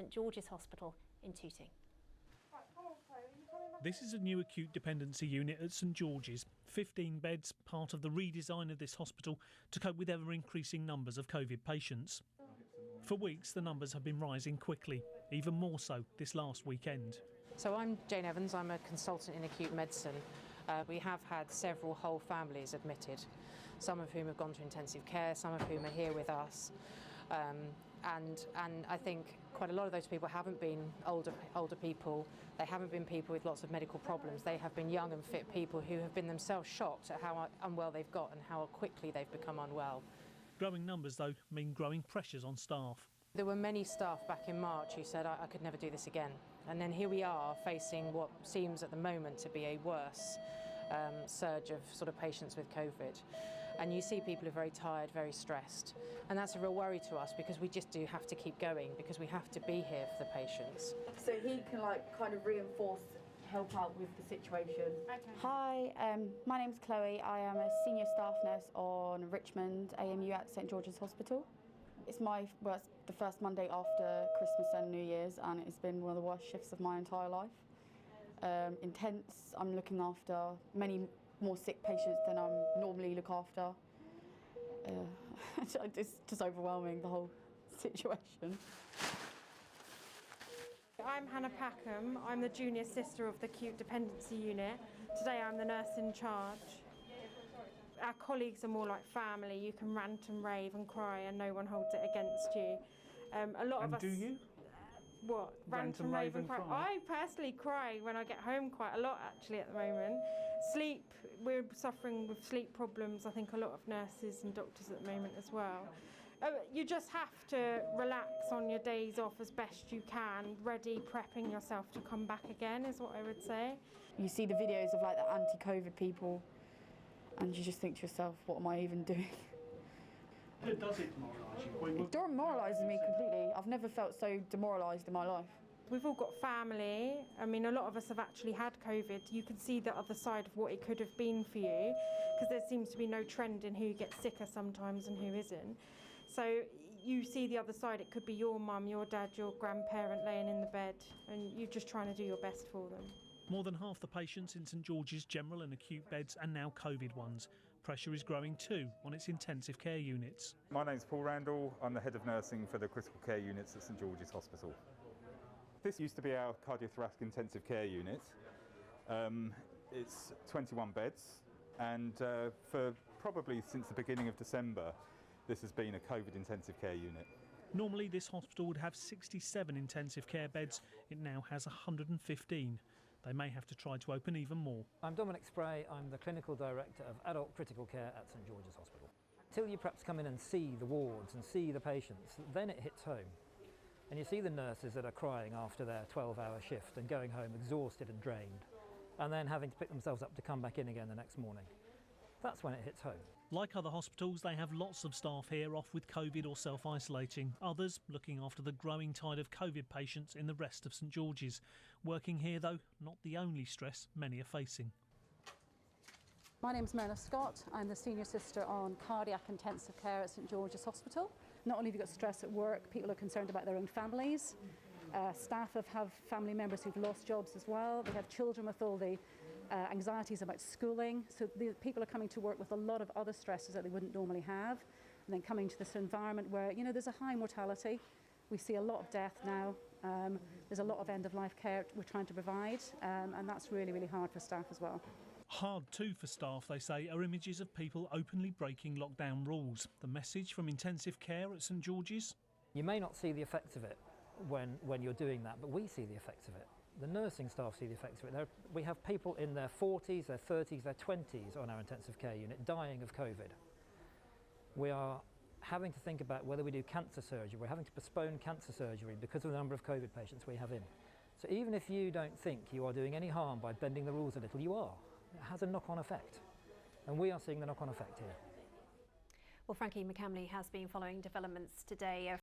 St George's Hospital in Tooting. This is a new acute dependency unit at St George's. 15 beds, part of the redesign of this hospital to cope with ever-increasing numbers of COVID patients. For weeks, the numbers have been rising quickly, even more so this last weekend. So I'm Jane Evans, I'm a consultant in acute medicine. We have had several whole families admitted, some of whom have gone to intensive care, some of whom are here with us. And I think quite a lot of those people haven't been older people, they haven't been people with lots of medical problems, they have been young and fit people who have been themselves shocked at how unwell they've got and how quickly they've become unwell. Growing numbers, though, mean growing pressures on staff. There were many staff back in March who said, I could never do this again. And then here we are facing what seems at the moment to be a worse surge of sort of patients with COVID. And you see people are very tired, very stressed. And that's a real worry to us because we just do have to keep going because we have to be here for the patients. So he can kind of reinforce, help out with the situation. Okay. Hi, my name's Chloe. I am a senior staff nurse on Richmond AMU at St George's Hospital. It's the first Monday after Christmas and New Year's, and it's been one of the worst shifts of my entire life. Intense. I'm looking after many more sick patients than I normally look after. It's just overwhelming, the whole situation. I'm Hannah Packham. I'm the junior sister of the acute dependency unit. Today I'm the nurse in charge. Our colleagues are more like family. You can rant and rave and cry and no one holds it against you. A lot of us. Do you? What? Rant and rave and cry? I personally cry when I get home quite a lot actually at the moment. Sleep, we're suffering with sleep problems. I think a lot of nurses and doctors at the moment as well. You just have to relax on your days off as best you can, ready, prepping yourself to come back again is what I would say. You see the videos of like the anti-COVID people and you just think to yourself, what am I even doing? Does it demoralise you? It demoralises me completely. I've never felt so demoralised in my life. We've all got family. I mean, a lot of us have actually had COVID. You can see the other side of what it could have been for you because there seems to be no trend in who gets sicker sometimes and who isn't. So you see the other side. It could be your mum, your dad, your grandparent laying in the bed and you're just trying to do your best for them. More than half the patients in St George's general and acute beds are now COVID ones. Pressure is growing too on its intensive care units. My name's Paul Randall. I'm the head of nursing for the critical care units at St George's Hospital. This used to be our cardiothoracic intensive care unit. It's 21 beds and for probably since the beginning of December this has been a COVID intensive care unit. Normally this hospital would have 67 intensive care beds. It now has 115. They may have to try to open even more. I'm Dominic Spray, I'm the Clinical Director of Adult Critical Care at St George's Hospital. Till you perhaps come in and see the wards and see the patients, then it hits home. And you see the nurses that are crying after their 12-hour shift and going home exhausted and drained, and then having to pick themselves up to come back in again the next morning. That's when it hits home. Like other hospitals, they have lots of staff here off with COVID or self-isolating. Others looking after the growing tide of COVID patients in the rest of St George's. Working here, though, not the only stress many are facing. My name's Myrna Scott. I'm the senior sister on cardiac intensive care at St George's Hospital. Not only have you got stress at work, people are concerned about their own families. Staff have family members who've lost jobs as well. They have children with all the anxieties about schooling. So the people are coming to work with a lot of other stresses that they wouldn't normally have. And then coming to this environment where, you know, there's a high mortality. We see a lot of death now. There's a lot of end-of-life care we're trying to provide. And that's really, really hard for staff as well. Hard too for staff, they say, are images of people openly breaking lockdown rules. The message from intensive care at St George's? You may not see the effects of it when you're doing that, but we see the effects of it. The nursing staff see the effects of it. We have people in their 40s, their 30s, their 20s on our intensive care unit dying of COVID. We are having to think about whether we do cancer surgery. We're having to postpone cancer surgery because of the number of COVID patients we have in. So even if you don't think you are doing any harm by bending the rules a little, you are. It has a knock-on effect. And we are seeing the knock-on effect here. Well, Frankie McCamley has been following developments today.